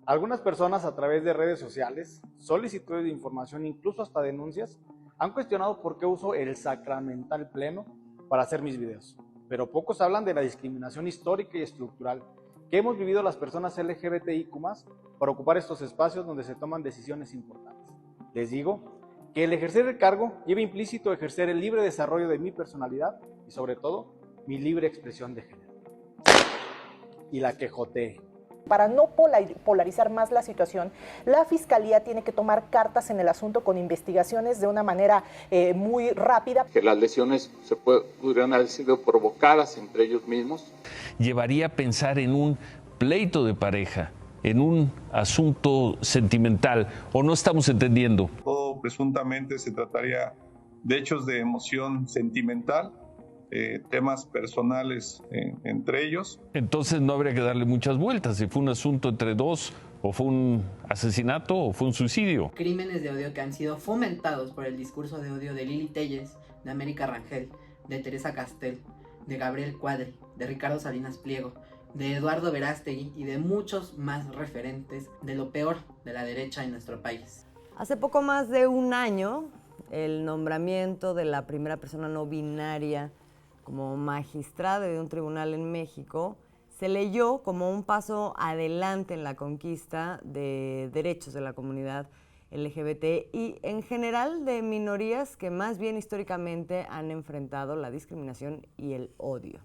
Algunas personas a través de redes sociales, solicitudes de información, incluso hasta denuncias, han cuestionado por qué uso el sacramental pleno para hacer mis videos. Pero pocos hablan de la discriminación histórica y estructural que hemos vivido las personas LGBTIQ+, para ocupar estos espacios donde se toman decisiones importantes. Les digo que el ejercer el cargo lleva implícito ejercer el libre desarrollo de mi personalidad y sobre todo mi libre expresión de género. Y la quejotee. Para no polarizar más la situación, la Fiscalía tiene que tomar cartas en el asunto con investigaciones de una manera muy rápida. Que las lesiones podrían haber sido provocadas entre ellos mismos. Llevaría a pensar en un pleito de pareja, en un asunto sentimental, ¿o no estamos entendiendo? Todo presuntamente se trataría de hechos de emoción sentimental, temas personales entre ellos. Entonces no habría que darle muchas vueltas, si fue un asunto entre dos, o fue un asesinato, o fue un suicidio. Crímenes de odio que han sido fomentados por el discurso de odio de Lili Telles, de América Rangel, de Teresa Castel, de Gabriel Cuadri, de Ricardo Salinas Pliego, de Eduardo Verástegui y de muchos más referentes de lo peor de la derecha en nuestro país. Hace poco más de un año, el nombramiento de la primera persona no binaria como magistrada de un tribunal en México se leyó como un paso adelante en la conquista de derechos de la comunidad LGBT y en general de minorías que más bien históricamente han enfrentado la discriminación y el odio.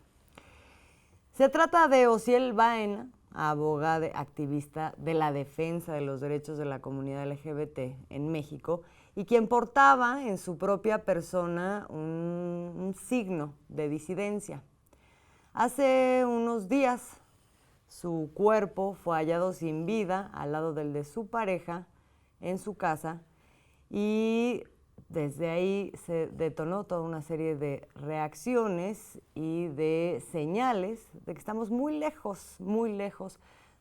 Se trata de Osiel Baena, abogada activista de la defensa de los derechos de la comunidad LGBT en México y quien portaba en su propia persona un signo de disidencia. Hace unos días su cuerpo fue hallado sin vida al lado del de su pareja en su casa y desde ahí se detonó toda una serie de reacciones y de señales de que estamos muy lejos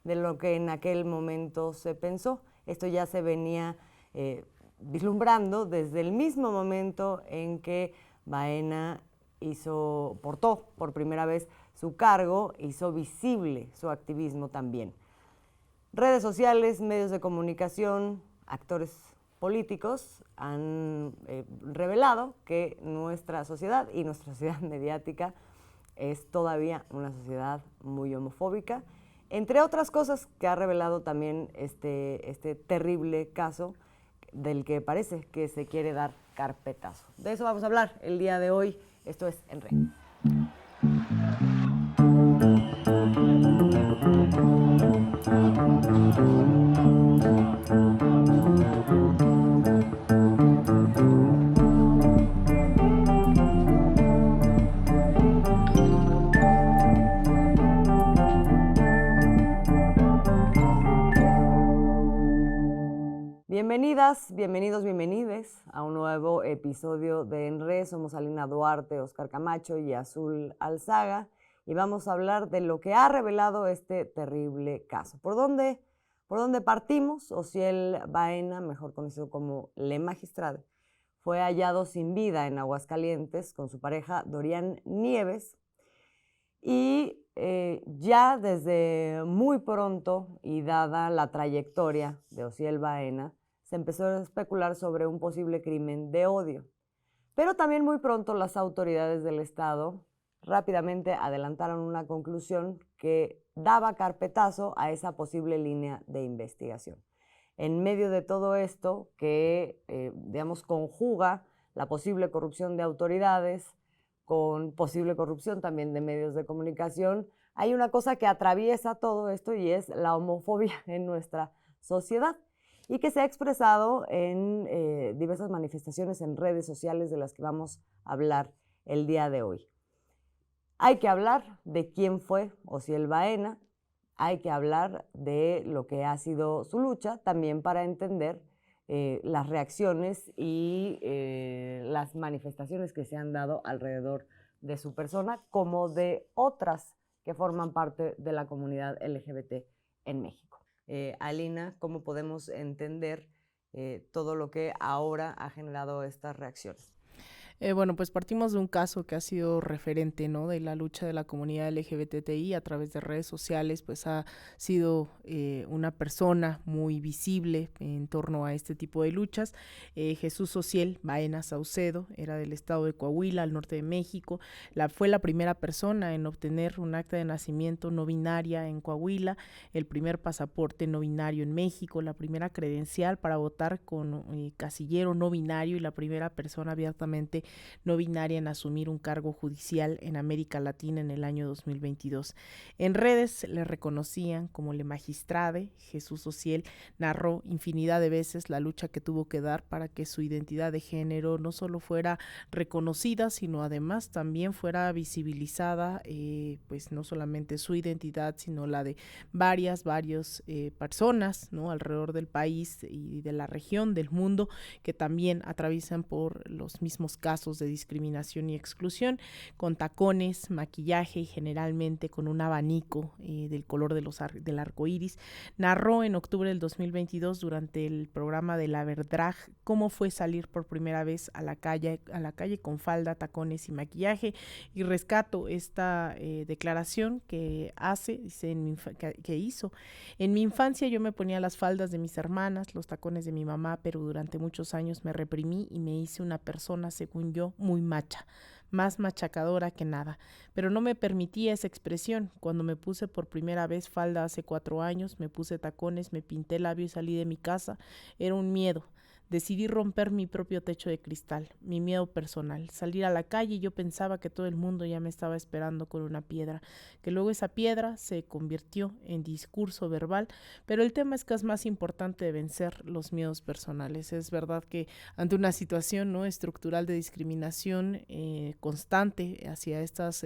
de lo que en aquel momento se pensó. Esto ya se venía vislumbrando desde el mismo momento en que Baena portó por primera vez su cargo, hizo visible su activismo también. Redes sociales, medios de comunicación, actores políticos han revelado que nuestra sociedad y nuestra sociedad mediática es todavía una sociedad muy homofóbica, entre otras cosas que ha revelado también este terrible caso del que parece que se quiere dar carpetazo. De eso vamos a hablar el día de hoy. Esto es En Red. Bienvenidas, bienvenidos, bienvenides a un nuevo episodio de En Red. Somos Alina Duarte, Oscar Camacho y Azul Alzaga y vamos a hablar de lo que ha revelado este terrible caso. ¿Por dónde partimos? Osiel Baena, mejor conocido como Le Magistrade, fue hallado sin vida en Aguascalientes con su pareja Dorian Nieves y ya desde muy pronto y dada la trayectoria de Osiel Baena, se empezó a especular sobre un posible crimen de odio. Pero también muy pronto las autoridades del Estado rápidamente adelantaron una conclusión que daba carpetazo a esa posible línea de investigación. En medio de todo esto que, conjuga la posible corrupción de autoridades con posible corrupción también de medios de comunicación, hay una cosa que atraviesa todo esto y es la homofobia en nuestra sociedad y que se ha expresado en diversas manifestaciones en redes sociales de las que vamos a hablar el día de hoy. Hay que hablar de quién fue Osiel Baena, hay que hablar de lo que ha sido su lucha, también para entender las reacciones y las manifestaciones que se han dado alrededor de su persona, como de otras que forman parte de la comunidad LGBT en México. Alina, ¿cómo podemos entender todo lo que ahora ha generado estas reacciones? Bueno, pues partimos de un caso que ha sido referente, ¿no?, de la lucha de la comunidad LGBTI a través de redes sociales. Pues ha sido una persona muy visible en torno a este tipo de luchas. Jesús Ociel Baena Saucedo era del estado de Coahuila, al norte de México. Fue la primera persona en obtener un acta de nacimiento no binaria en Coahuila, el primer pasaporte no binario en México, la primera credencial para votar con casillero no binario y la primera persona abiertamente no binaria en asumir un cargo judicial en América Latina en el año 2022. En redes le reconocían como Le Magistrade. Jesús Ociel narró infinidad de veces la lucha que tuvo que dar para que su identidad de género no solo fuera reconocida, sino además también fuera visibilizada, pues no solamente su identidad, sino la de varias personas, ¿no?, alrededor del país y de la región, del mundo, que también atraviesan por los mismos casos de discriminación y exclusión, con tacones, maquillaje y generalmente con un abanico del color del arco iris. Narró en octubre del 2022 durante el programa de La Verdrag cómo fue salir por primera vez a la calle con falda, tacones y maquillaje, y rescato esta declaración que hizo. En mi infancia yo me ponía las faldas de mis hermanas, los tacones de mi mamá, pero durante muchos años me reprimí y me hice una persona, según yo, muy macha, más machacadora que nada, pero no me permitía esa expresión. Cuando me puse por primera vez falda hace 4 años, me puse tacones, me pinté el labio y salí de mi casa. Era un miedo. Decidí romper mi propio techo de cristal, mi miedo personal, salir a la calle y yo pensaba que todo el mundo ya me estaba esperando con una piedra, que luego esa piedra se convirtió en discurso verbal, pero el tema es que es más importante de vencer los miedos personales. Es verdad que ante una situación, ¿no?, estructural de discriminación constante hacia estos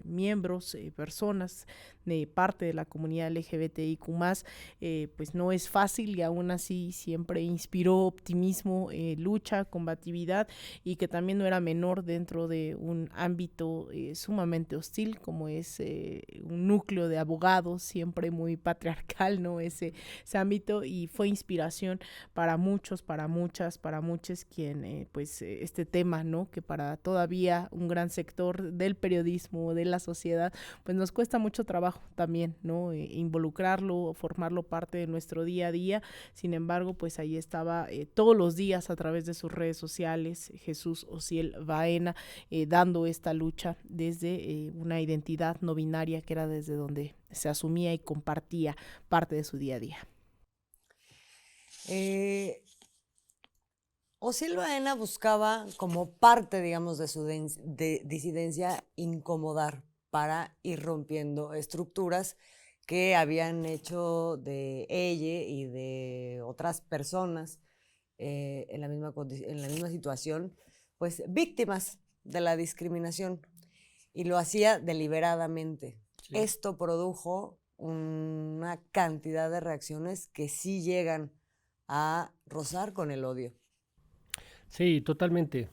miembros, personas de parte de la comunidad LGBTIQ+, pues no es fácil, y aún así siempre inspiró optimismo, lucha, combatividad, y que también no era menor dentro de un ámbito sumamente hostil como es un núcleo de abogados siempre muy patriarcal, ¿no?, ese ámbito, y fue inspiración para muchos, para muchas, para muchos, quien pues este tema, ¿no?, que para todavía un gran sector del periodismo, de la sociedad, pues nos cuesta mucho trabajo también, ¿no?, involucrarlo, formarlo parte de nuestro día a día. Sin embargo, pues ahí estaba todos los días a través de sus redes sociales Jesús Ociel Baena, dando esta lucha desde una identidad no binaria, que era desde donde se asumía y compartía parte de su día a día. Ociel Baena buscaba, como parte, digamos, de su disidencia, incomodar para ir rompiendo estructuras que habían hecho de ella y de otras personas en la misma situación, pues víctimas de la discriminación, y lo hacía deliberadamente. Sí. Esto produjo una cantidad de reacciones que sí llegan a rozar con el odio. Sí, totalmente.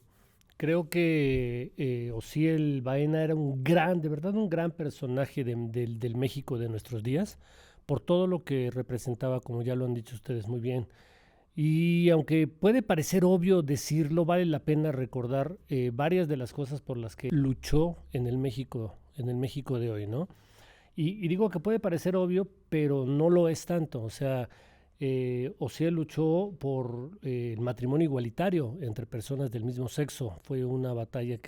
Creo que Ociel Baena era de verdad un gran personaje del México de nuestros días, por todo lo que representaba, como ya lo han dicho ustedes muy bien. Y aunque puede parecer obvio decirlo, vale la pena recordar varias de las cosas por las que luchó en el México de hoy, ¿no? Y digo que puede parecer obvio, pero no lo es tanto. O sea, Ociel luchó por el matrimonio igualitario entre personas del mismo sexo. Fue una batalla en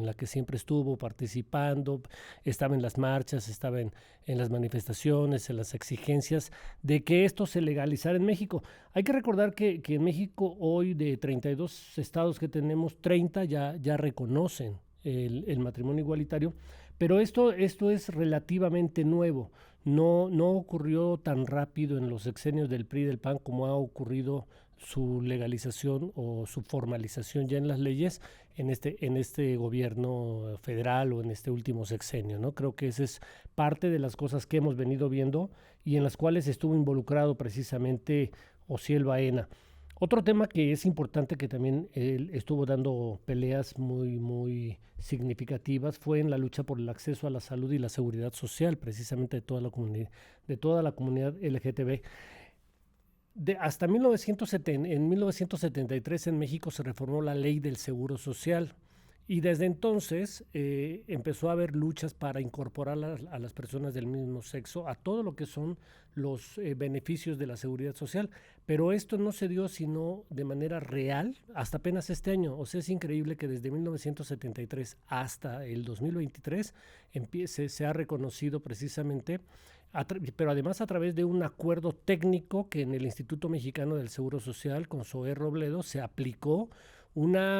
la que siempre estuvo participando, estaba en las marchas, estaba en las manifestaciones, en las exigencias de que esto se legalizara en México. Hay que recordar que en México hoy, de 32 estados que tenemos, 30 ya reconocen el matrimonio igualitario, pero esto es relativamente nuevo. No ocurrió tan rápido en los sexenios del PRI y del PAN como ha ocurrido su legalización o su formalización ya en las leyes en este gobierno federal o en este último sexenio, ¿no? Creo que esa es parte de las cosas que hemos venido viendo y en las cuales estuvo involucrado precisamente Ociel Baena. Otro tema que es importante, que también él estuvo dando peleas muy, muy significativas, fue en la lucha por el acceso a la salud y la seguridad social, precisamente de toda la comunidad LGTB. hasta 1973 en México se reformó la ley del Seguro Social. Y desde entonces empezó a haber luchas para incorporar a las personas del mismo sexo a todo lo que son los beneficios de la seguridad social. Pero esto no se dio sino de manera real hasta apenas este año. O sea, es increíble que desde 1973 hasta el 2023 se ha reconocido precisamente, pero además a través de un acuerdo técnico que en el Instituto Mexicano del Seguro Social, con Zoé Robledo, se aplicó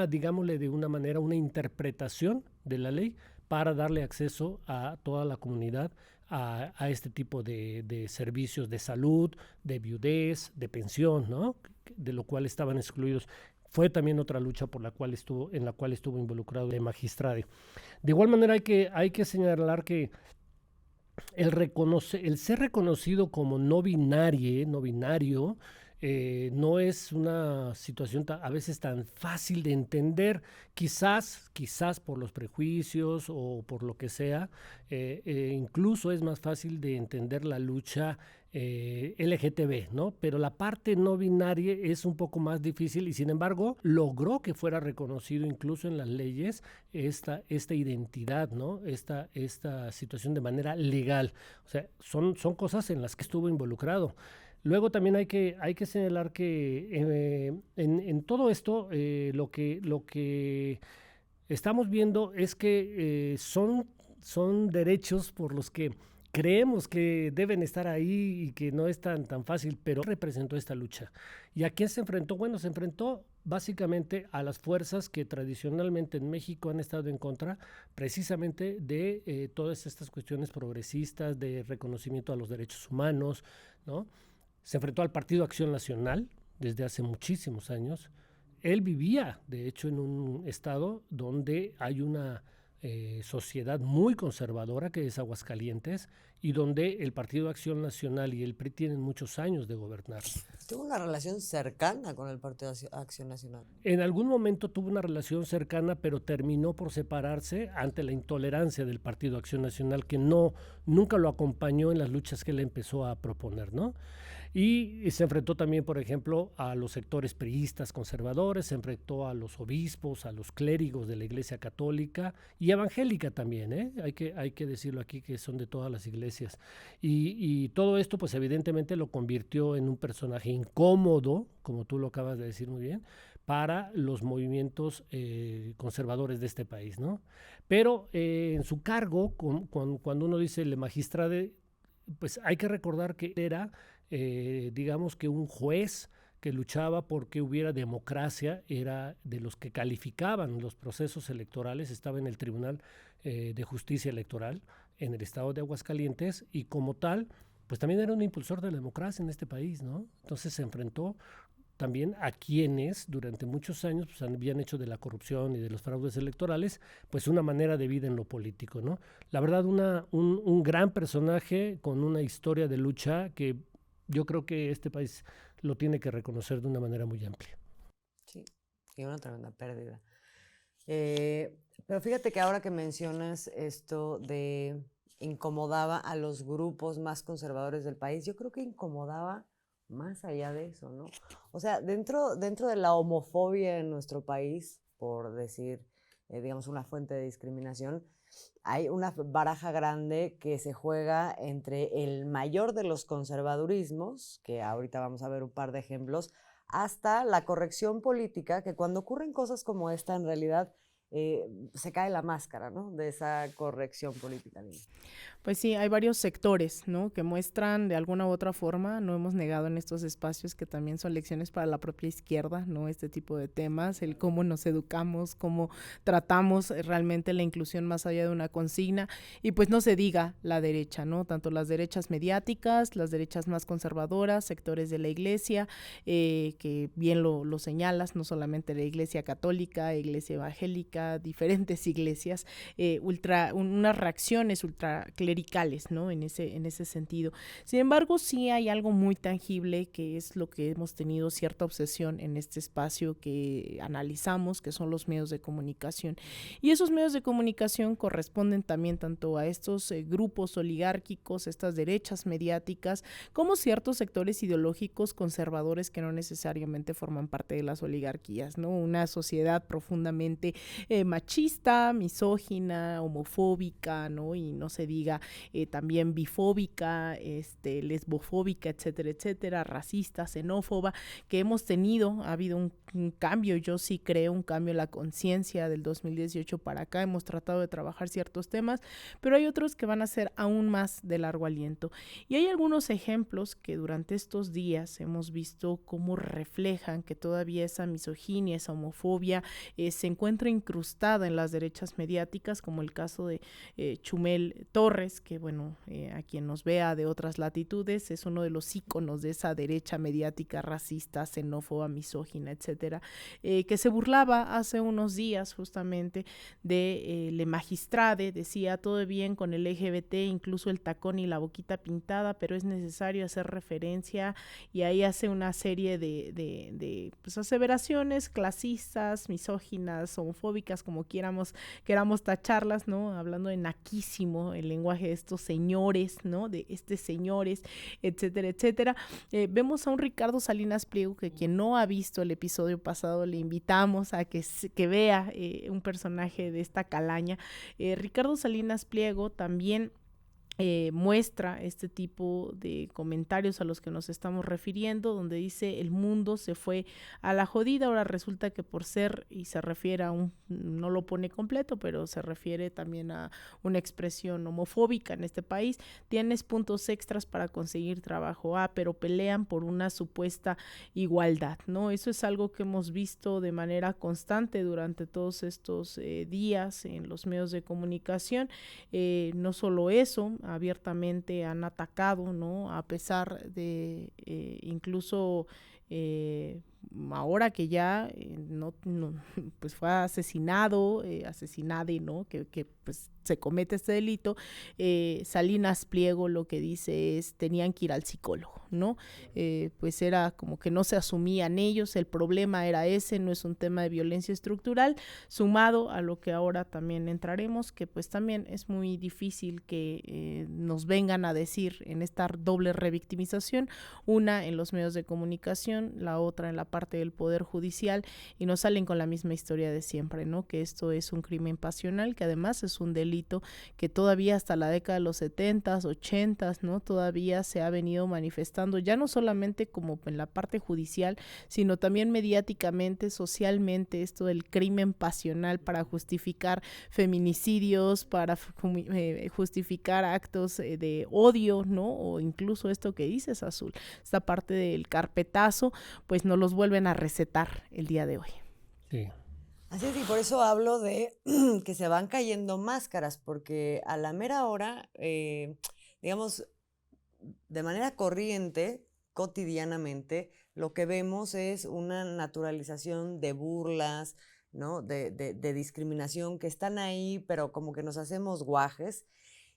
digámosle de una manera, una interpretación de la ley para darle acceso a toda la comunidad a este tipo de servicios de salud, de viudez, de pensión, ¿no? De lo cual estaban excluidos. Fue también otra lucha en la cual estuvo involucrado el magistrado. De igual manera hay que señalar que el ser reconocido como no binario, no es una situación a veces tan fácil de entender, quizás por los prejuicios o por lo que sea, incluso es más fácil de entender la lucha LGTB, ¿no? Pero la parte no binaria es un poco más difícil y sin embargo logró que fuera reconocido incluso en las leyes esta identidad, ¿no? Esta situación de manera legal. O sea, son cosas en las que estuvo involucrado. Luego también hay que señalar que en todo esto lo que estamos viendo es que son derechos por los que creemos que deben estar ahí y que no es tan fácil, pero representó esta lucha. ¿Y a quién se enfrentó? Bueno, se enfrentó básicamente a las fuerzas que tradicionalmente en México han estado en contra precisamente de todas estas cuestiones progresistas, de reconocimiento a los derechos humanos, ¿no? Se enfrentó al Partido Acción Nacional desde hace muchísimos años. Él vivía, de hecho, en un estado donde hay una sociedad muy conservadora, que es Aguascalientes, y donde el Partido Acción Nacional y el PRI tienen muchos años de gobernar. ¿Tuvo una relación cercana con el Partido Acción Nacional? En algún momento tuvo una relación cercana, pero terminó por separarse ante la intolerancia del Partido Acción Nacional, que nunca lo acompañó en las luchas que él empezó a proponer, ¿no? Y se enfrentó también, por ejemplo, a los sectores priistas conservadores, se enfrentó a los obispos, a los clérigos de la Iglesia Católica y evangélica también, ¿eh? Hay que decirlo aquí, que son de todas las iglesias. Y todo esto, pues evidentemente lo convirtió en un personaje incómodo, como tú lo acabas de decir muy bien, para los movimientos conservadores de este país, ¿no? Pero en su cargo, cuando uno dice el magistrado, pues hay que recordar que era digamos que un juez que luchaba porque hubiera democracia, era de los que calificaban los procesos electorales, estaba en el Tribunal de Justicia Electoral en el estado de Aguascalientes y como tal, pues también era un impulsor de la democracia en este país, ¿no? Entonces se enfrentó también a quienes durante muchos años pues, habían hecho de la corrupción y de los fraudes electorales pues una manera de vida en lo político, ¿no? La verdad, un gran personaje con una historia de lucha que yo creo que este país lo tiene que reconocer de una manera muy amplia. Sí, y una tremenda pérdida. Pero fíjate que ahora que mencionas esto de incomodaba a los grupos más conservadores del país, yo creo que incomodaba más allá de eso, ¿no? O sea, dentro de la homofobia en nuestro país, por decir, digamos, una fuente de discriminación, hay una baraja grande que se juega entre el mayor de los conservadurismos, que ahorita vamos a ver un par de ejemplos, hasta la corrección política, que cuando ocurren cosas como esta, en realidad se cae la máscara, ¿no? De esa corrección política. Pues sí, hay varios sectores, ¿no? Que muestran de alguna u otra forma, no hemos negado en estos espacios que también son lecciones para la propia izquierda, ¿no? Este tipo de temas, el cómo nos educamos, cómo tratamos realmente la inclusión más allá de una consigna, y pues no se diga la derecha, ¿no? Tanto las derechas mediáticas, las derechas más conservadoras, sectores de la iglesia, que bien lo señalas, no solamente la iglesia católica, iglesia evangélica, Católica, diferentes iglesias, unas reacciones ultraclericales, ¿no? En ese sentido. Sin embargo, sí hay algo muy tangible que es lo que hemos tenido cierta obsesión en este espacio que analizamos, que son los medios de comunicación. Y esos medios de comunicación corresponden también tanto a estos grupos oligárquicos, estas derechas mediáticas, como ciertos sectores ideológicos conservadores que no necesariamente forman parte de las oligarquías, ¿no? Una sociedad profundamente machista, misógina, homofóbica, ¿no? Y no se diga también bifóbica, lesbofóbica, etcétera, etcétera, racista, xenófoba, que hemos tenido, ha habido un cambio, yo sí creo un cambio en la conciencia del 2018 para acá, hemos tratado de trabajar ciertos temas, pero hay otros que van a ser aún más de largo aliento. Y hay algunos ejemplos que durante estos días hemos visto cómo reflejan que todavía esa misoginia, esa homofobia se encuentra incrustada en las derechas mediáticas, como el caso de Chumel Torres, que bueno, a quien nos vea de otras latitudes, es uno de los íconos de esa derecha mediática racista, xenófoba, misógina, etcétera, que se burlaba hace unos días justamente de Le Magistrade, decía todo bien con el LGBT, incluso el tacón y la boquita pintada, pero es necesario hacer referencia, y ahí hace una serie de pues, aseveraciones clasistas, misóginas, homofóbicas, como queramos tacharlas, ¿no? Hablando de naquísimo, el lenguaje de estos señores, ¿no? De señores, etcétera, etcétera. Vemos a un Ricardo Salinas Pliego, que quien no ha visto el episodio pasado, le invitamos a que vea un personaje de esta calaña. Ricardo Salinas Pliego también muestra este tipo de comentarios a los que nos estamos refiriendo, donde dice el mundo se fue a la jodida. Ahora resulta que por ser, y se refiere a no lo pone completo, pero se refiere también a una expresión homofóbica en este país, tienes puntos extras para conseguir trabajo, pero pelean por una supuesta igualdad, ¿no? Eso es algo que hemos visto de manera constante durante todos estos días en los medios de comunicación. No solo eso, abiertamente han atacado, ¿no? A pesar de incluso ahora que ya pues fue asesinado, asesinade, ¿no? Que pues se comete este delito, Salinas Pliego lo que dice es tenían que ir al psicólogo, ¿no? Pues era como que no se asumían ellos, el problema era ese, no es un tema de violencia estructural, sumado a lo que ahora también entraremos, que pues también es muy difícil que nos vengan a decir en esta doble revictimización, una en los medios de comunicación, la otra en la parte del Poder Judicial, y nos salen con la misma historia de siempre, ¿no? Que esto es un crimen pasional, que además es un delito que todavía hasta la década de los 70s, 80s, ¿no? Todavía se ha venido manifestando, ya no solamente como en la parte judicial, sino también mediáticamente, socialmente, esto del crimen pasional para justificar feminicidios, para justificar actos de odio, ¿no? O incluso esto que dices, Azul, esta parte del carpetazo, pues nos los vuelven a recetar el día de hoy. Sí. Así es, y por eso hablo de que se van cayendo máscaras, porque a la mera hora, digamos, de manera corriente, cotidianamente, lo que vemos es una naturalización de burlas, ¿no? De discriminación que están ahí, pero como que nos hacemos guajes,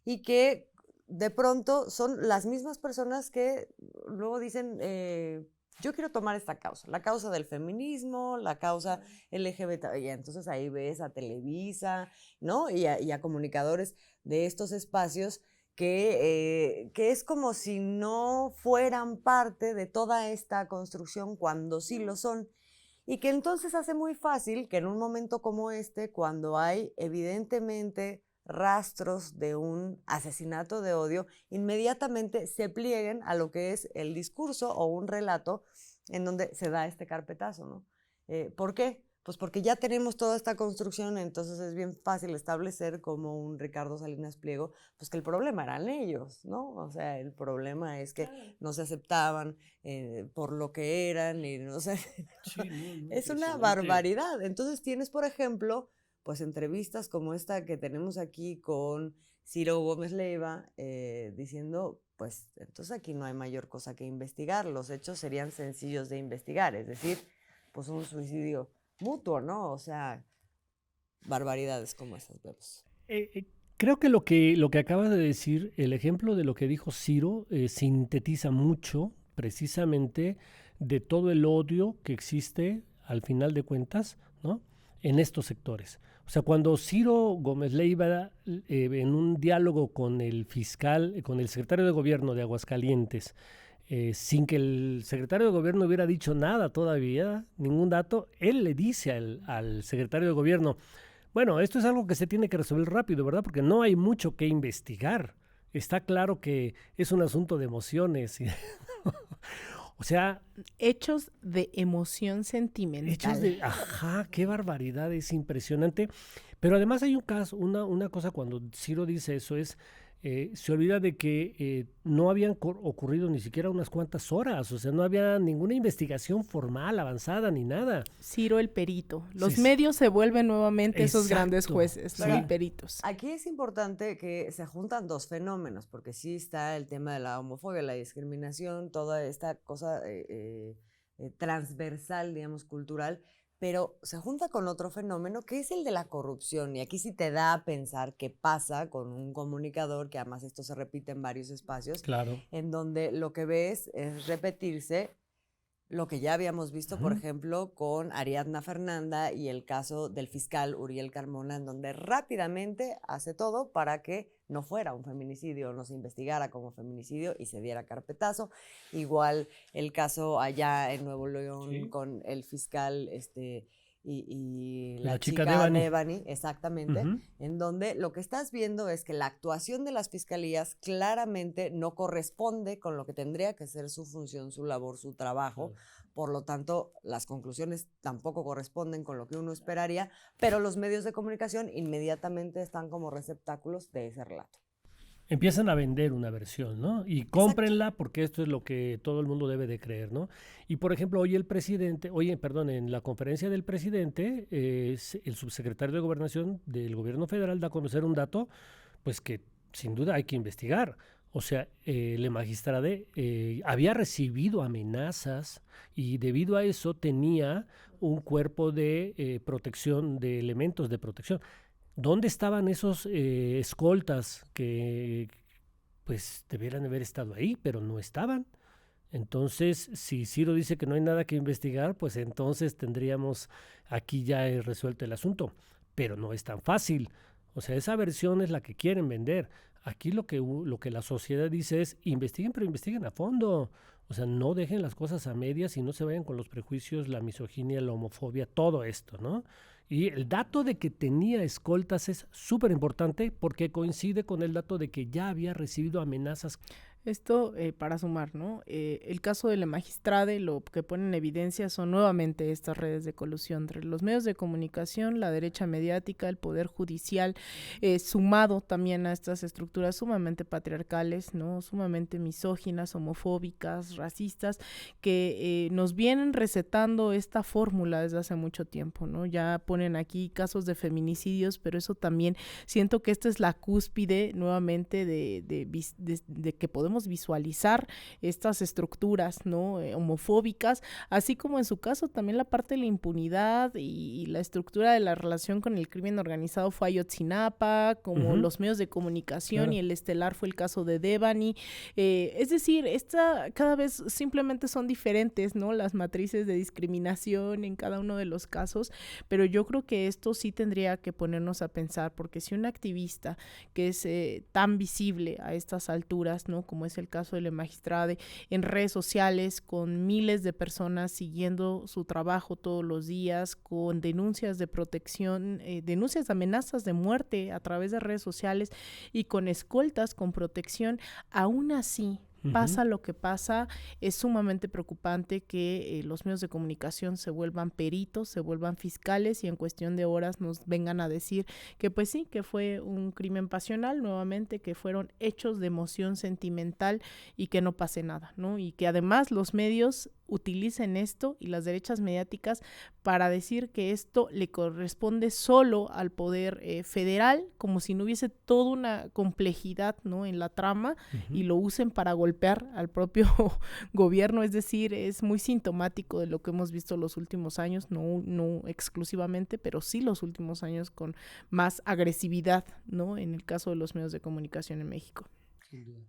y que de pronto son las mismas personas que luego dicen... yo quiero tomar esta causa, la causa del feminismo, la causa LGBT, y entonces ahí ves a Televisa, ¿no? Y a comunicadores de estos espacios que es como si no fueran parte de toda esta construcción cuando sí lo son. Y que entonces hace muy fácil que en un momento como este, cuando hay evidentemente rastros de un asesinato de odio, inmediatamente se plieguen a lo que es el discurso o un relato en donde se da este carpetazo, ¿no? ¿Por qué? Pues porque ya tenemos toda esta construcción, entonces es bien fácil establecer como un Ricardo Salinas Pliego, pues que el problema eran ellos, ¿no? O sea, el problema es que no se aceptaban por lo que eran, y no sé, sí, no, es una barbaridad. Entonces tienes, por ejemplo, pues entrevistas como esta que tenemos aquí con Ciro Gómez Leiva, diciendo, pues entonces aquí no hay mayor cosa que investigar, los hechos serían sencillos de investigar, es decir, pues un suicidio mutuo, ¿no? O sea, barbaridades como esas vemos. Creo que lo que acabas de decir, el ejemplo de lo que dijo Ciro, sintetiza mucho precisamente de todo el odio que existe al final de cuentas, ¿no?, en estos sectores. O sea, cuando Ciro Gómez Leiva, en un diálogo con el fiscal, con el secretario de gobierno de Aguascalientes, sin que el secretario de gobierno hubiera dicho nada todavía, ningún dato, él le dice al secretario de gobierno: bueno, esto es algo que se tiene que resolver rápido, ¿verdad? Porque no hay mucho que investigar. Está claro que es un asunto de emociones. O sea... Hechos de emoción sentimental. Ajá, qué barbaridad, es impresionante. Pero además hay un caso, una cosa cuando Ciro dice eso es... se olvida de que no habían ocurrido ni siquiera unas cuantas horas, o sea, no había ninguna investigación formal, avanzada, ni nada. Ciro el perito. Los medios se vuelven nuevamente esos grandes jueces, sí, peritos. Aquí es importante que se juntan dos fenómenos, porque sí está el tema de la homofobia, la discriminación, toda esta cosa transversal, digamos, cultural, pero se junta con otro fenómeno que es el de la corrupción, y aquí sí te da a pensar qué pasa con un comunicador, que además esto se repite en varios espacios, claro, en donde lo que ves es repetirse lo que ya habíamos visto, por ejemplo, con Ariadna Fernanda y el caso del fiscal Uriel Carmona, en donde rápidamente hace todo para que no fuera un feminicidio, no se investigara como feminicidio y se diera carpetazo. Igual el caso allá en Nuevo León con el fiscal y la chica Devani, exactamente, en donde lo que estás viendo es que la actuación de las fiscalías claramente no corresponde con lo que tendría que ser su función, su labor, su trabajo. Por lo tanto, las conclusiones tampoco corresponden con lo que uno esperaría, pero los medios de comunicación inmediatamente están como receptáculos de ese relato. Empiezan a vender una versión, ¿no? Y cómprenla porque esto es lo que todo el mundo debe de creer, ¿no? Y, por ejemplo, en la conferencia del presidente, el subsecretario de Gobernación del Gobierno Federal da a conocer un dato, pues que sin duda hay que investigar. O sea, el magistrado había recibido amenazas y debido a eso tenía un cuerpo de protección, de elementos de protección. ¿Dónde estaban esos escoltas que pues debieran haber estado ahí, pero no estaban? Entonces, si Ciro dice que no hay nada que investigar, pues entonces tendríamos aquí ya resuelto el asunto. Pero no es tan fácil. O sea, esa versión es la que quieren vender. Aquí lo que la sociedad dice es: investiguen, pero investiguen a fondo. O sea, no dejen las cosas a medias y no se vayan con los prejuicios, la misoginia, la homofobia, todo esto, ¿no? Y el dato de que tenía escoltas es súper importante porque coincide con el dato de que ya había recibido amenazas. Esto para sumar, ¿no? El caso de la magistrade, lo que pone en evidencia son nuevamente estas redes de colusión entre los medios de comunicación, la derecha mediática, el poder judicial, sumado también a estas estructuras sumamente patriarcales, ¿no? Sumamente misóginas, homofóbicas, racistas, que nos vienen recetando esta fórmula desde hace mucho tiempo, ¿no? Ya ponen aquí casos de feminicidios, pero eso también siento que esta es la cúspide nuevamente de que podemos visualizar estas estructuras, ¿no? Homofóbicas, así como en su caso también la parte de la impunidad y la estructura de la relación con el crimen organizado fue Ayotzinapa, como los medios de comunicación, y el estelar fue el caso de Devani. Es decir, cada vez simplemente son diferentes, ¿no? Las matrices de discriminación en cada uno de los casos, pero yo creo que esto sí tendría que ponernos a pensar, porque si un activista que es tan visible a estas alturas, ¿no? Como es el caso de la magistrade, en redes sociales, con miles de personas siguiendo su trabajo todos los días, con denuncias de protección, denuncias de amenazas de muerte a través de redes sociales y con escoltas, con protección, aún así, pasa lo que pasa, es sumamente preocupante que los medios de comunicación se vuelvan peritos, se vuelvan fiscales y en cuestión de horas nos vengan a decir que pues sí, que fue un crimen pasional, nuevamente, que fueron hechos de emoción sentimental y que no pase nada, ¿no? Y que además los medios utilicen esto y las derechas mediáticas para decir que esto le corresponde solo al poder federal, como si no hubiese toda una complejidad, ¿no?, en la trama, y lo usen para golpear al propio gobierno. Es decir, es muy sintomático de lo que hemos visto los últimos años, no exclusivamente, pero sí los últimos años con más agresividad, ¿no?, en el caso de los medios de comunicación en México.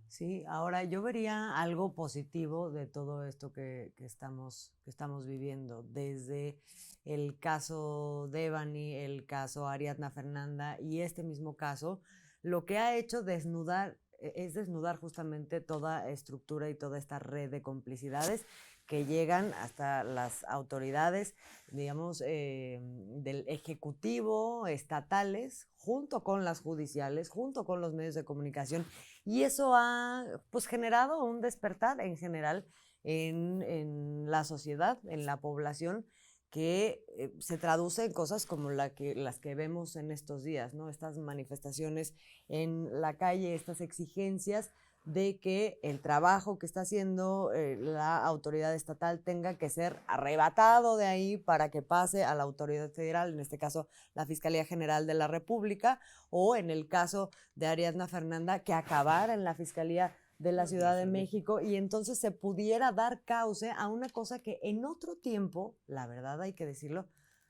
Sí, ahora yo vería algo positivo de todo esto que estamos viviendo, desde el caso Devani, el caso Ariadna Fernanda y este mismo caso, lo que ha hecho desnudar justamente toda estructura y toda esta red de complicidades que llegan hasta las autoridades, digamos, del ejecutivo, estatales, junto con las judiciales, junto con los medios de comunicación, y eso ha pues generado un despertar en general en la sociedad, en la población, que se traduce en cosas como las que vemos en estos días, ¿no? Estas manifestaciones en la calle, estas exigencias de que el trabajo que está haciendo la autoridad estatal tenga que ser arrebatado de ahí para que pase a la autoridad federal, en este caso la Fiscalía General de la República, o en el caso de Ariadna Fernanda, que acabara en la Fiscalía de la Ciudad de México, y entonces se pudiera dar cauce a una cosa que en otro tiempo, la verdad hay que decirlo,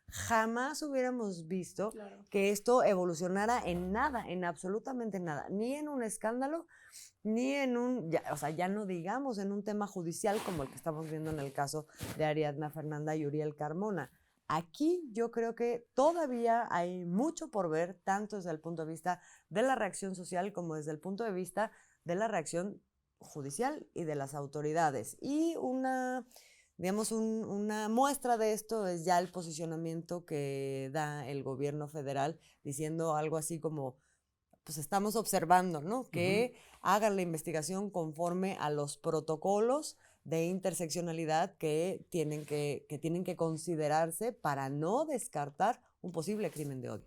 jamás hubiéramos visto que esto evolucionara en nada, en absolutamente nada, ni en un escándalo, ni en ya no digamos en un tema judicial como el que estamos viendo en el caso de Ariadna Fernanda y Uriel Carmona. Aquí yo creo que todavía hay mucho por ver, tanto desde el punto de vista de la reacción social como desde el punto de vista de la reacción judicial y de las autoridades. Y una muestra de esto es ya el posicionamiento que da el gobierno federal, diciendo algo así como, pues estamos observando, ¿no?, que hagan la investigación conforme a los protocolos de interseccionalidad que tienen que considerarse para no descartar un posible crimen de odio.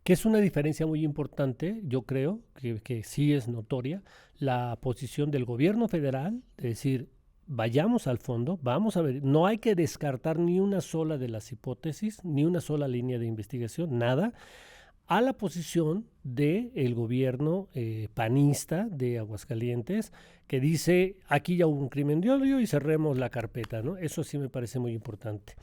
Que es una diferencia muy importante, yo creo, que sí es notoria, la posición del gobierno federal, de decir, vayamos al fondo, vamos a ver, no hay que descartar ni una sola de las hipótesis, ni una sola línea de investigación, nada, a la posición del gobierno panista de Aguascalientes, que dice, aquí ya hubo un crimen de odio y cerremos la carpeta, ¿no? Eso sí me parece muy importante.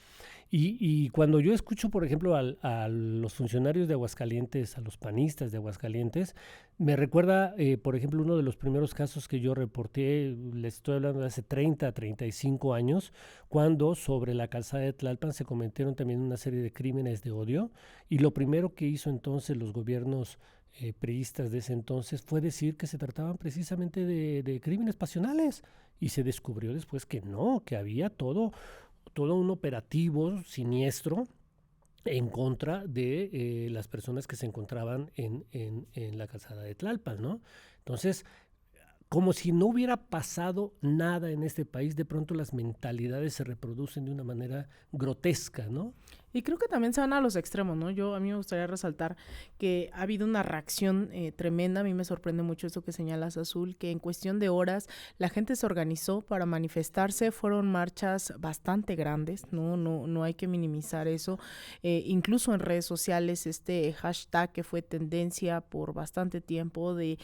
Y cuando yo escucho, por ejemplo, a los funcionarios de Aguascalientes, a los panistas de Aguascalientes, me recuerda, por ejemplo, uno de los primeros casos que yo reporté, les estoy hablando de hace 30, 35 años, cuando sobre la calzada de Tlalpan se cometieron también una serie de crímenes de odio, y lo primero que hizo entonces los gobiernos priistas de ese entonces fue decir que se trataban precisamente de crímenes pasionales, y se descubrió después que no, que había todo un operativo siniestro en contra de las personas que se encontraban en la calzada de Tlalpan, ¿no? Entonces, como si no hubiera pasado nada en este país, de pronto las mentalidades se reproducen de una manera grotesca, ¿no? Y creo que también se van a los extremos, ¿no? A mí me gustaría resaltar que ha habido una reacción tremenda. A mí me sorprende mucho esto que señalas, Azul, que en cuestión de horas la gente se organizó para manifestarse. Fueron marchas bastante grandes, no hay que minimizar eso. Incluso en redes sociales, este hashtag que fue tendencia por bastante tiempo de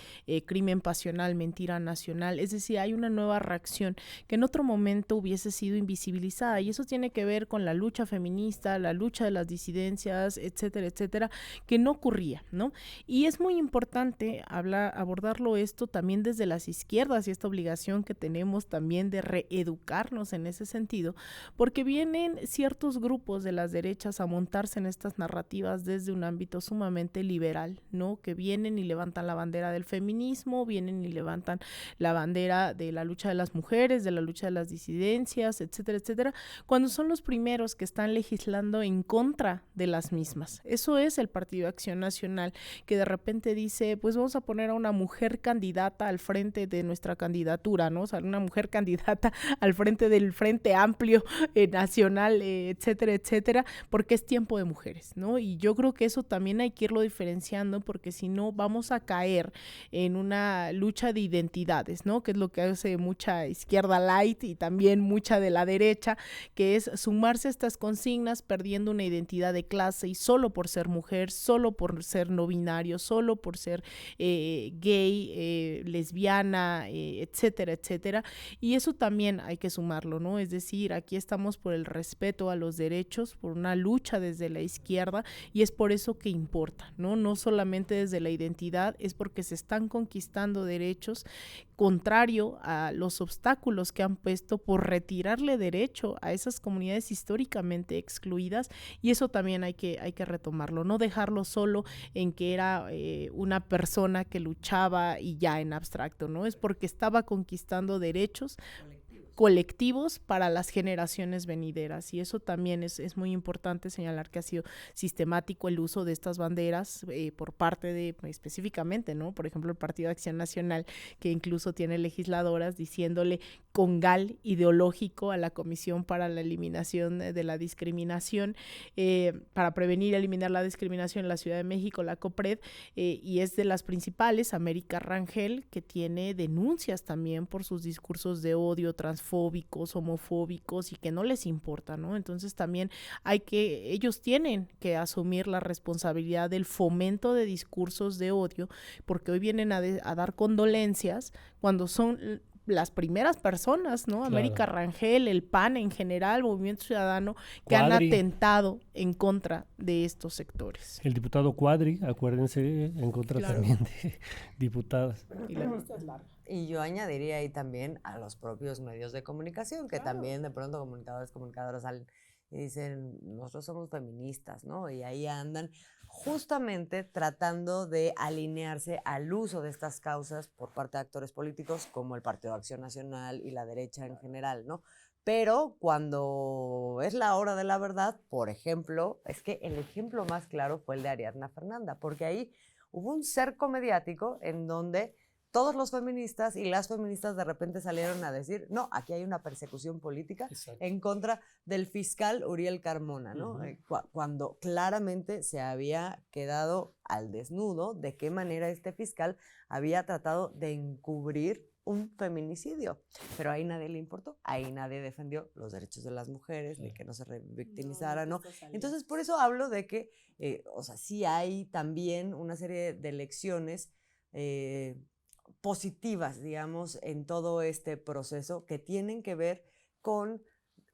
crimen pasional, mentira nacional. Es decir, hay una nueva reacción que en otro momento hubiese sido invisibilizada, y eso tiene que ver con la lucha feminista, la lucha de las disidencias, etcétera, etcétera, que no ocurría, ¿no? Y es muy importante abordarlo esto también desde las izquierdas, y esta obligación que tenemos también de reeducarnos en ese sentido, porque vienen ciertos grupos de las derechas a montarse en estas narrativas desde un ámbito sumamente liberal, ¿no? Que vienen y levantan la bandera del feminismo, vienen y levantan la bandera de la lucha de las mujeres, de la lucha de las disidencias, etcétera, etcétera, cuando son los primeros que están legislando en contra de las mismas. Eso es el Partido Acción Nacional, que de repente dice, pues vamos a poner a una mujer candidata al frente de nuestra candidatura, ¿no? O sea, una mujer candidata al frente del Frente Amplio Nacional, etcétera, etcétera, porque es tiempo de mujeres, ¿no? Y yo creo que eso también hay que irlo diferenciando, porque si no vamos a caer en una lucha de identidades, ¿no? Que es lo que hace mucha izquierda light y también mucha de la derecha, que es sumarse a estas consignas perdiendo una identidad de clase y solo por ser mujer, solo por ser no binario, solo por ser gay, lesbiana, etcétera, etcétera. Y eso también hay que sumarlo, ¿no? Es decir, aquí estamos por el respeto a los derechos, por una lucha desde la izquierda, y es por eso que importa, ¿no? No solamente desde la identidad, es porque se están conquistando derechos, contrario a los obstáculos que han puesto por retirarle derecho a esas comunidades históricamente excluidas, y eso también hay que retomarlo, no dejarlo solo en que era una persona que luchaba y ya en abstracto, ¿no? Es porque estaba conquistando derechos colectivos para las generaciones venideras, y eso también es muy importante señalar que ha sido sistemático el uso de estas banderas por parte de, específicamente, ¿no? Por ejemplo, el Partido de Acción Nacional, que incluso tiene legisladoras diciéndole congal ideológico a la Comisión para la Eliminación de la Discriminación, para prevenir y eliminar la discriminación en la Ciudad de México, la COPRED, y es de las principales, América Rangel, que tiene denuncias también por sus discursos de odio, transfóbicos, homofóbicos, y que no les importa, ¿no? Entonces también ellos tienen que asumir la responsabilidad del fomento de discursos de odio, porque hoy vienen a dar condolencias cuando son las primeras personas, ¿no? Claro. América Rangel, el PAN en general, Movimiento Ciudadano, que han atentado en contra de estos sectores. El diputado Cuadri, acuérdense, en contra también de diputadas. Y la lista es larga. Y yo añadiría ahí también a los propios medios de comunicación, que también de pronto comunicadoras salen y dicen, nosotros somos feministas, ¿no? Y ahí andan justamente tratando de alinearse al uso de estas causas por parte de actores políticos como el Partido de Acción Nacional y la derecha en general, ¿no? Pero cuando es la hora de la verdad, por ejemplo, es que el ejemplo más claro fue el de Ariadna Fernanda, porque ahí hubo un cerco mediático en donde todos los feministas y las feministas de repente salieron a decir, no, aquí hay una persecución política en contra del fiscal Uriel Carmona, ¿no? Cuando claramente se había quedado al desnudo de qué manera este fiscal había tratado de encubrir un feminicidio, pero ahí nadie le importó, ahí nadie defendió los derechos de las mujeres, ni que no se revictimizaran, ¿no? Entonces, por eso hablo de que, o sea, sí hay también una serie de lecciones positivas, digamos, en todo este proceso que tienen que ver con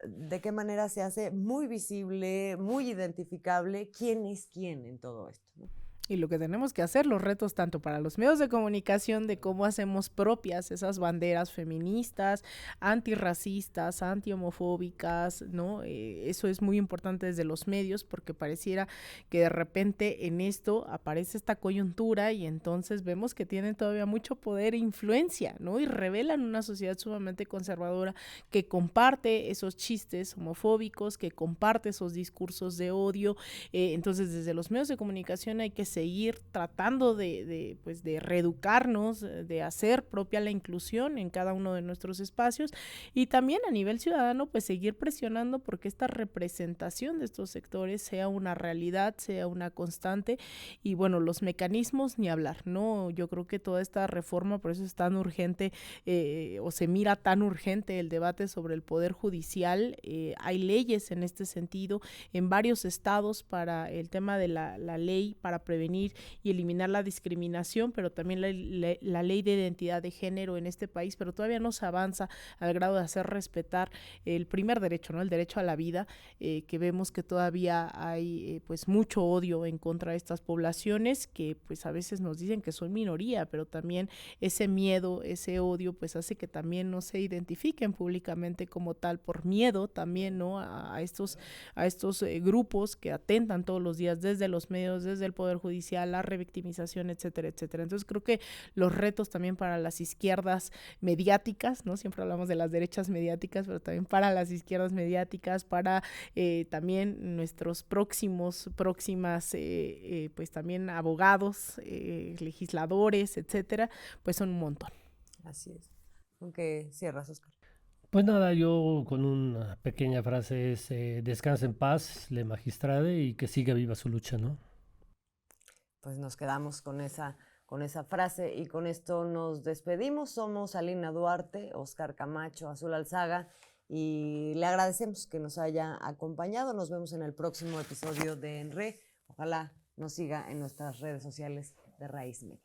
de qué manera se hace muy visible, muy identificable quién es quién en todo esto, ¿no? Y lo que tenemos que hacer, los retos tanto para los medios de comunicación de cómo hacemos propias esas banderas feministas, antirracistas, antihomofóbicas, ¿no? Eso es muy importante desde los medios, porque pareciera que de repente en esto aparece esta coyuntura y entonces vemos que tienen todavía mucho poder e influencia, ¿no? Y revelan una sociedad sumamente conservadora que comparte esos chistes homofóbicos, que comparte esos discursos de odio. Entonces desde los medios de comunicación hay que seguir tratando de reeducarnos, de hacer propia la inclusión en cada uno de nuestros espacios, y también a nivel ciudadano pues seguir presionando porque esta representación de estos sectores sea una realidad, sea una constante. Y bueno, los mecanismos ni hablar, ¿no? Yo creo que toda esta reforma, por eso es tan urgente o se mira tan urgente el debate sobre el Poder Judicial. Hay leyes en este sentido en varios estados para el tema de la ley para prevenir y eliminar la discriminación, pero también la ley de identidad de género en este país, pero todavía no se avanza al grado de hacer respetar el primer derecho, ¿no? El derecho a la vida, que vemos que todavía hay pues mucho odio en contra de estas poblaciones que pues a veces nos dicen que son minoría, pero también ese miedo, ese odio pues hace que también no se identifiquen públicamente como tal por miedo también, ¿no? A estos grupos que atentan todos los días desde los medios, desde el Poder Judicial, judicial, la revictimización, etcétera, etcétera. Entonces creo que los retos también para las izquierdas mediáticas, ¿no? Siempre hablamos de las derechas mediáticas, pero también para las izquierdas mediáticas, para también nuestros próximas, pues también abogados, legisladores, etcétera, pues son un montón. Así es. ¿Con qué cierras, Oscar? Pues nada, yo con una pequeña frase es descansa en paz, le magistrade, y que siga viva su lucha, ¿no? Pues nos quedamos con esa frase y con esto nos despedimos. Somos Alina Duarte, Oscar Camacho, Azul Alzaga, y le agradecemos que nos haya acompañado. Nos vemos en el próximo episodio de En Re. Ojalá nos siga en nuestras redes sociales de Raíz Media.